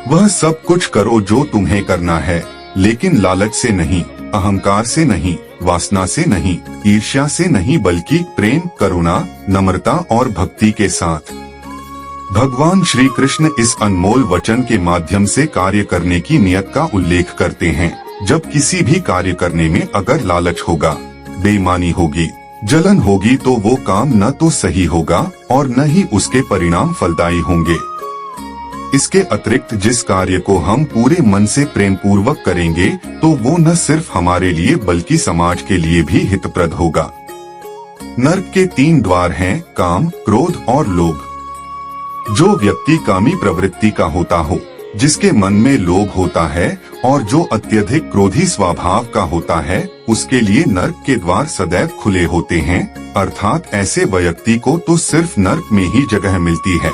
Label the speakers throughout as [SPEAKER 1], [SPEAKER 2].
[SPEAKER 1] वह सब कुछ करो जो तुम्हें करना है, लेकिन लालच से नहीं, अहंकार से नहीं, वासना से नहीं, ईर्ष्या से नहीं, बल्कि प्रेम, करुणा, नम्रता और भक्ति के साथ। भगवान श्री कृष्ण इस अनमोल वचन के माध्यम से कार्य करने की नियत का उल्लेख करते हैं। जब किसी भी कार्य करने में अगर लालच होगा, बेईमानी होगी, जलन होगी, तो वो काम न तो सही होगा और न ही उसके परिणाम फलदायी होंगे। इसके अतिरिक्त जिस कार्य को हम पूरे मन से प्रेम पूर्वक करेंगे, तो वो न सिर्फ हमारे लिए बल्कि समाज के लिए भी हितप्रद होगा। नरक के 3 द्वार हैं, काम, क्रोध और लोभ। जो व्यक्ति कामी प्रवृत्ति का होता हो, जिसके मन में लोभ होता है और जो अत्यधिक क्रोधी स्वभाव का होता है, उसके लिए नरक के द्वार सदैव खुले होते हैं। अर्थात ऐसे व्यक्ति को तो सिर्फ नरक में ही जगह मिलती है।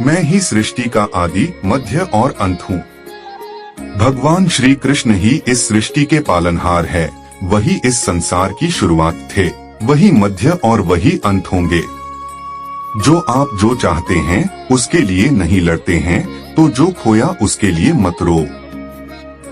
[SPEAKER 1] मैं ही सृष्टि का आदि, मध्य और अंत हूँ। भगवान श्री कृष्ण ही इस सृष्टि के पालनहार है। वही इस संसार की शुरुआत थे, वही मध्य और वही अंत होंगे। जो आप जो चाहते हैं उसके लिए नहीं लड़ते हैं, तो जो खोया उसके लिए मत रो।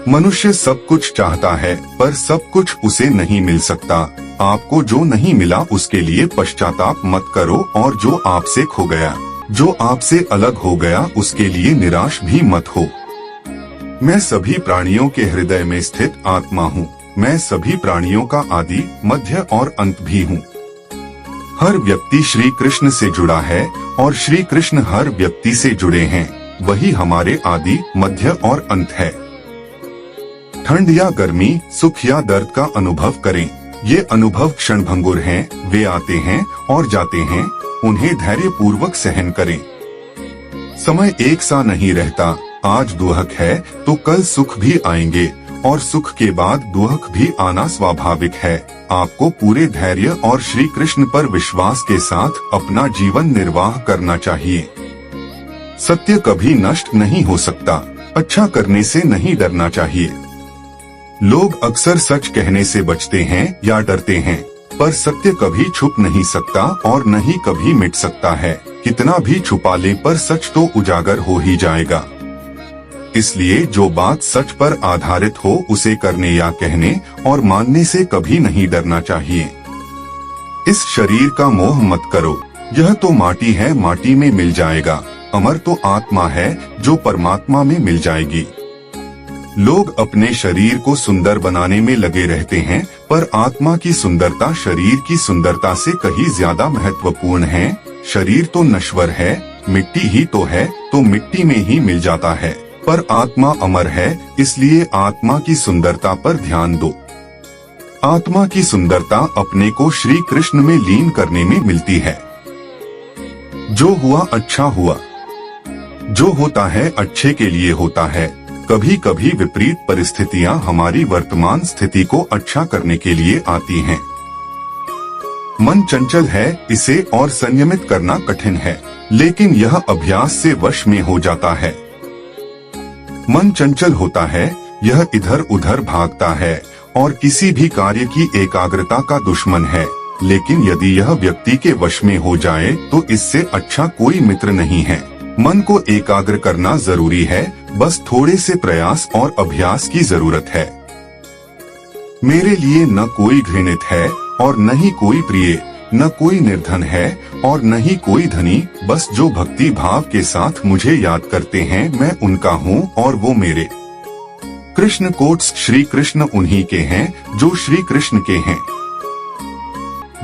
[SPEAKER 1] मनुष्य सब कुछ चाहता है, पर सब कुछ उसे नहीं मिल सकता। आपको जो नहीं मिला उसके लिए पश्चाताप मत करो, और जो आपसे खो गया, जो आपसे अलग हो गया, उसके लिए निराश भी मत हो। मैं सभी प्राणियों के हृदय में स्थित आत्मा हूँ। मैं सभी प्राणियों का आदि, मध्य और अंत भी हूँ। हर व्यक्ति श्री कृष्ण से जुड़ा है और श्री कृष्ण हर व्यक्ति से जुड़े हैं। वही हमारे आदि, मध्य और अंत है। ठंड या गर्मी, सुख या दर्द का अनुभव करें। ये अनुभव क्षणभंगुर हैं, वे आते हैं और जाते हैं। उन्हें धैर्य पूर्वक सहन करें। समय एक सा नहीं रहता। आज दुख है तो कल सुख भी आएंगे, और सुख के बाद दुख भी आना स्वाभाविक है। आपको पूरे धैर्य और श्री कृष्ण पर विश्वास के साथ अपना जीवन निर्वाह करना चाहिए। सत्य कभी नष्ट नहीं हो सकता। अच्छा करने से नहीं डरना चाहिए। लोग अक्सर सच कहने से बचते हैं या डरते हैं, पर सत्य कभी छुप नहीं सकता और न ही कभी मिट सकता है। कितना भी छुपा ले, पर सच तो उजागर हो ही जाएगा। इसलिए जो बात सच पर आधारित हो, उसे करने या कहने और मानने से कभी नहीं डरना चाहिए। इस शरीर का मोह मत करो। यह तो माटी है, माटी में मिल जाएगा। अमर तो आत्मा है, जो परमात्मा में मिल जाएगी। लोग अपने शरीर को सुंदर बनाने में लगे रहते हैं, पर आत्मा की सुंदरता शरीर की सुंदरता से कहीं ज्यादा महत्वपूर्ण है। शरीर तो नश्वर है, मिट्टी ही तो है, तो मिट्टी में ही मिल जाता है, पर आत्मा अमर है। इसलिए आत्मा की सुंदरता पर ध्यान दो। आत्मा की सुंदरता अपने को श्री कृष्ण में लीन करने में मिलती है। जो हुआ अच्छा हुआ। जो होता है अच्छे के लिए होता है। कभी कभी विपरीत परिस्थितियां हमारी वर्तमान स्थिति को अच्छा करने के लिए आती हैं। मन चंचल है, इसे और संयमित करना कठिन है, लेकिन यह अभ्यास से वश में हो जाता है। मन चंचल होता है, यह इधर उधर भागता है और किसी भी कार्य की एकाग्रता का दुश्मन है। लेकिन यदि यह व्यक्ति के वश में हो जाए, तो इससे अच्छा कोई मित्र नहीं है। मन को एकाग्र करना जरूरी है, बस थोड़े से प्रयास और अभ्यास की जरूरत है। मेरे लिए न कोई घृणित है और न ही कोई प्रिय, न कोई निर्धन है और न ही कोई धनी। बस जो भक्ति भाव के साथ मुझे याद करते हैं, मैं उनका हूँ और वो मेरे। कृष्ण कोट्स श्री कृष्ण उन्हीं के हैं जो श्री कृष्ण के हैं।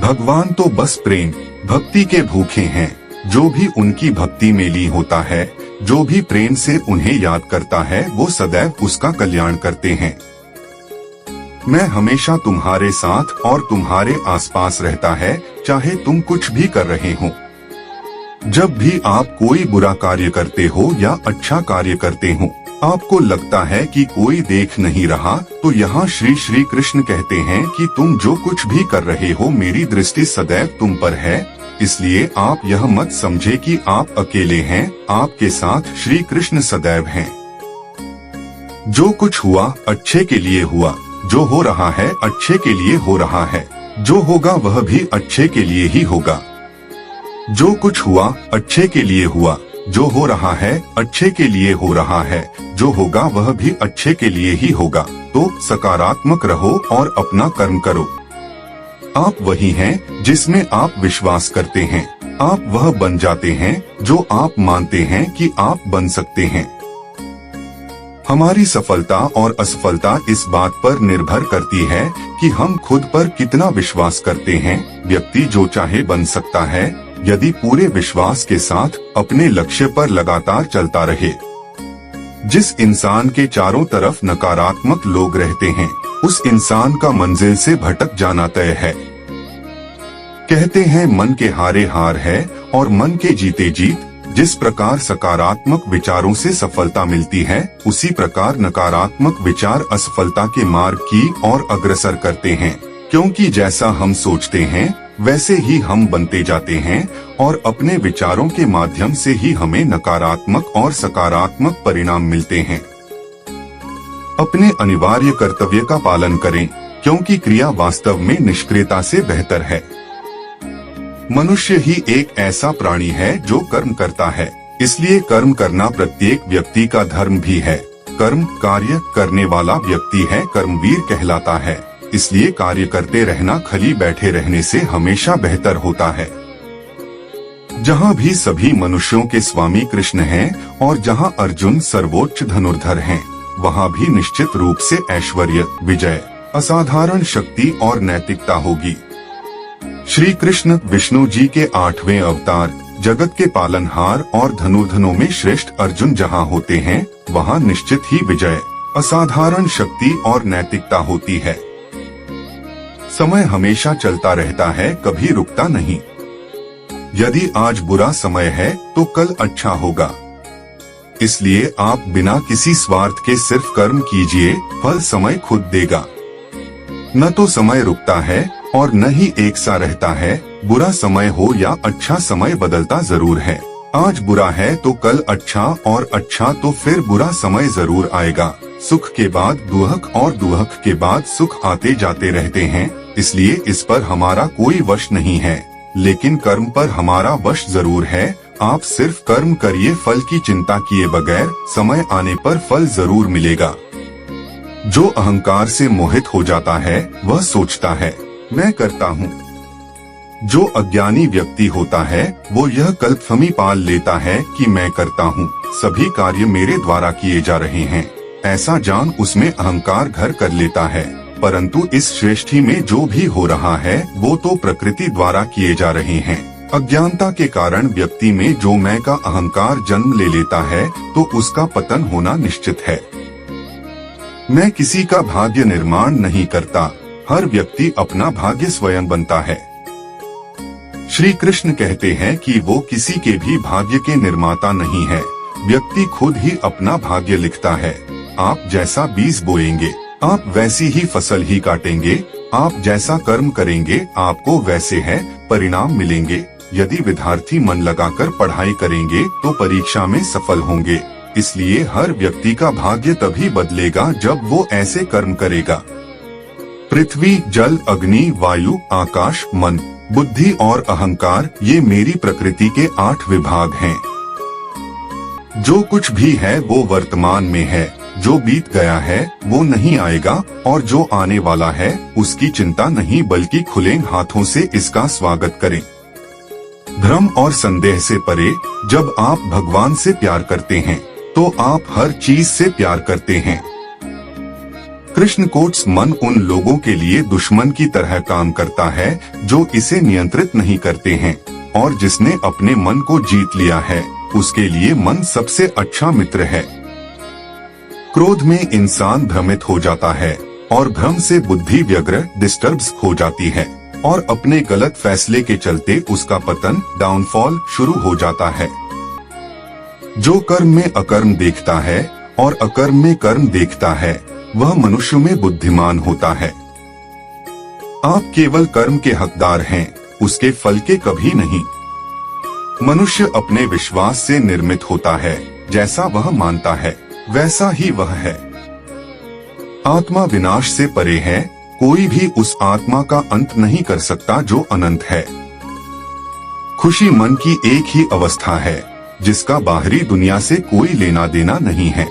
[SPEAKER 1] भगवान तो बस प्रेम भक्ति के भूखे हैं। जो भी उनकी भक्ति में लीन होता है, जो भी प्रेम से उन्हें याद करता है, वो सदैव उसका कल्याण करते हैं। मैं हमेशा तुम्हारे साथ और तुम्हारे आसपास रहता है, चाहे तुम कुछ भी कर रहे हो। जब भी आप कोई बुरा कार्य करते हो या अच्छा कार्य करते हो, आपको लगता है कि कोई देख नहीं रहा, तो यहाँ श्री श्री कृष्ण कहते हैं कि तुम जो कुछ भी कर रहे हो, मेरी दृष्टि सदैव तुम पर है। इसलिए आप यह मत समझे कि आप अकेले हैं, आपके साथ श्री कृष्ण सदैव हैं। जो कुछ हुआ अच्छे के लिए हुआ। जो हो रहा है अच्छे के लिए हो रहा है। जो होगा वह भी अच्छे के लिए ही होगा। जो कुछ हुआ अच्छे के लिए हुआ। जो हो रहा है अच्छे के लिए हो रहा है, जो होगा वह भी अच्छे के लिए ही होगा। तो सकारात्मक रहो और अपना कर्म करो। आप वही हैं जिसमें आप विश्वास करते हैं। आप वह बन जाते हैं जो आप मानते हैं कि आप बन सकते हैं। हमारी सफलता और असफलता इस बात पर निर्भर करती है कि हम खुद पर कितना विश्वास करते हैं। व्यक्ति जो चाहे बन सकता है यदि पूरे विश्वास के साथ अपने लक्ष्य पर लगातार चलता रहे। जिस इंसान के चारों तरफ नकारात्मक लोग रहते हैं उस इंसान का मंजिल से भटक जाना तय है। कहते हैं मन के हारे हार है और मन के जीते जीत। जिस प्रकार सकारात्मक विचारों से सफलता मिलती है उसी प्रकार नकारात्मक विचार असफलता के मार्ग की ओर अग्रसर करते हैं। क्योंकि जैसा हम सोचते हैं वैसे ही हम बनते जाते हैं और अपने विचारों के माध्यम से ही हमें नकारात्मक और सकारात्मक परिणाम मिलते हैं। अपने अनिवार्य कर्तव्य का पालन करें क्योंकि क्रिया वास्तव में निष्क्रियता से बेहतर है। मनुष्य ही एक ऐसा प्राणी है जो कर्म करता है, इसलिए कर्म करना प्रत्येक व्यक्ति का धर्म भी है। कर्म कार्य करने वाला व्यक्ति है कर्मवीर कहलाता है। इसलिए कार्य करते रहना खाली बैठे रहने से हमेशा बेहतर होता है। जहाँ भी सभी मनुष्यों के स्वामी कृष्ण हैं और जहाँ अर्जुन सर्वोच्च धनुर्धर हैं, वहाँ भी निश्चित रूप से ऐश्वर्य, विजय, असाधारण शक्ति और नैतिकता होगी। श्री कृष्ण विष्णु जी के 8वें अवतार, जगत के पालनहार और धनुर्धनों में श्रेष्ठ अर्जुन जहाँ होते हैं वहाँ निश्चित ही विजय, असाधारण शक्ति और नैतिकता होती है। समय हमेशा चलता रहता है, कभी रुकता नहीं। यदि आज बुरा समय है तो कल अच्छा होगा। इसलिए आप बिना किसी स्वार्थ के सिर्फ कर्म कीजिए, फल समय खुद देगा। न तो समय रुकता है और न ही एक सा रहता है। बुरा समय हो या अच्छा समय बदलता जरूर है। आज बुरा है तो कल अच्छा और अच्छा तो फिर बुरा समय जरूर आएगा। सुख के बाद दुख और दुख के बाद सुख आते जाते रहते हैं। इसलिए इस पर हमारा कोई वश नहीं है, लेकिन कर्म पर हमारा वश जरूर है। आप सिर्फ कर्म करिए, फल की चिंता किए बगैर समय आने पर फल जरूर मिलेगा। जो अहंकार से मोहित हो जाता है वह सोचता है मैं करता हूँ। जो अज्ञानी व्यक्ति होता है वो यह गलतफहमी पाल लेता है कि मैं करता हूँ, सभी कार्य मेरे द्वारा किए जा रहे हैं। ऐसा जान उसमें अहंकार घर कर लेता है। परंतु इस सृष्टि में जो भी हो रहा है वो तो प्रकृति द्वारा किए जा रहे हैं। अज्ञानता के कारण व्यक्ति में जो मैं का अहंकार जन्म ले लेता है तो उसका पतन होना निश्चित है। मैं किसी का भाग्य निर्माण नहीं करता, हर व्यक्ति अपना भाग्य स्वयं बनता है। श्री कृष्ण कहते हैं कि वो किसी के भी भाग्य के निर्माता नहीं है, व्यक्ति खुद ही अपना भाग्य लिखता है। आप जैसा बीज बोएंगे आप वैसी ही फसल ही काटेंगे। आप जैसा कर्म करेंगे आपको वैसे है परिणाम मिलेंगे। यदि विद्यार्थी मन लगाकर पढ़ाई करेंगे तो परीक्षा में सफल होंगे। इसलिए हर व्यक्ति का भाग्य तभी बदलेगा जब वो ऐसे कर्म करेगा। पृथ्वी, जल, अग्नि, वायु, आकाश, मन, बुद्धि और अहंकार ये मेरी प्रकृति के 8 विभाग हैं। जो कुछ भी है वो वर्तमान में है, जो बीत गया है वो नहीं आएगा और जो आने वाला है उसकी चिंता नहीं बल्कि खुले हाथों से इसका स्वागत करें। भ्रम और संदेह से परे जब आप भगवान से प्यार करते हैं तो आप हर चीज से प्यार करते हैं। कृष्ण कोट्स मन उन लोगों के लिए दुश्मन की तरह काम करता है जो इसे नियंत्रित नहीं करते हैं, और जिसने अपने मन को जीत लिया है उसके लिए मन सबसे अच्छा मित्र है। क्रोध में इंसान भ्रमित हो जाता है और भ्रम से बुद्धि व्यग्र डिस्टर्ब्स हो जाती है और अपने गलत फैसले के चलते उसका पतन डाउनफॉल शुरू हो जाता है। जो कर्म में अकर्म देखता है और अकर्म में कर्म देखता है वह मनुष्य में बुद्धिमान होता है। आप केवल कर्म के हकदार हैं, उसके फल के कभी नहीं। मनुष्य अपने विश्वास से निर्मित होता है, जैसा वह मानता है वैसा ही वह है। आत्मा विनाश से परे है, कोई भी उस आत्मा का अंत नहीं कर सकता जो अनंत है। खुशी मन की एक ही अवस्था है, जिसका बाहरी दुनिया से कोई लेना देना नहीं है।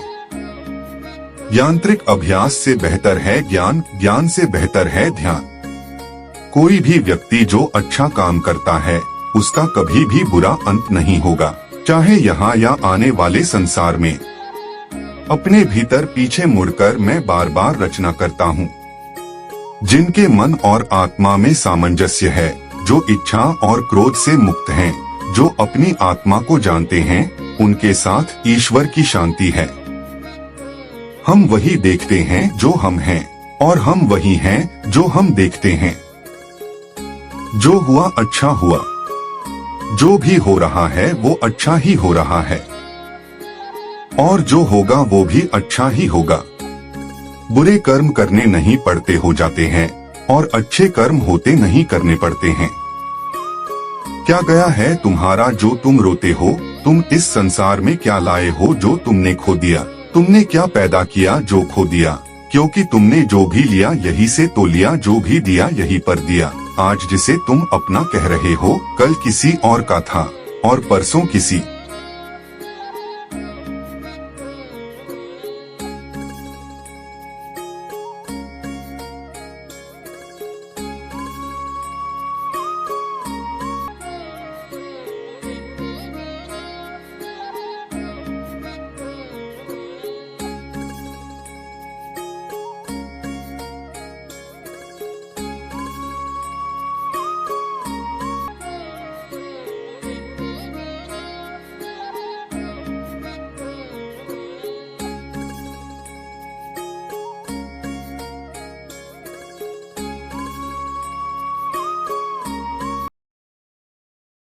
[SPEAKER 1] यांत्रिक अभ्यास से बेहतर है ज्ञान, ज्ञान से बेहतर है ध्यान। कोई भी व्यक्ति जो अच्छा काम करता है उसका कभी भी बुरा अंत नहीं होगा, चाहे यहाँ या आने वाले संसार में। अपने भीतर पीछे मुड़कर मैं बार बार रचना करता हूँ। जिनके मन और आत्मा में सामंजस्य है, जो इच्छा और क्रोध से मुक्त हैं, जो अपनी आत्मा को जानते हैं, उनके साथ ईश्वर की शांति है। हम वही देखते हैं जो हम हैं, और हम वही हैं जो हम देखते हैं। जो हुआ अच्छा हुआ, जो भी हो रहा है वो अच्छा ही हो रहा है, और जो होगा वो भी अच्छा ही होगा। बुरे कर्म करने नहीं पड़ते हो जाते हैं, और अच्छे कर्म होते नहीं करने पड़ते हैं। क्या गया है तुम्हारा जो तुम रोते हो? तुम इस संसार में क्या लाए हो जो तुमने खो दिया? तुमने क्या पैदा किया जो खो दिया? क्योंकि तुमने जो भी लिया यही से तो लिया, जो भी दिया यही पर दिया। आज जिसे तुम अपना कह रहे हो कल किसी और का था, और परसों किसी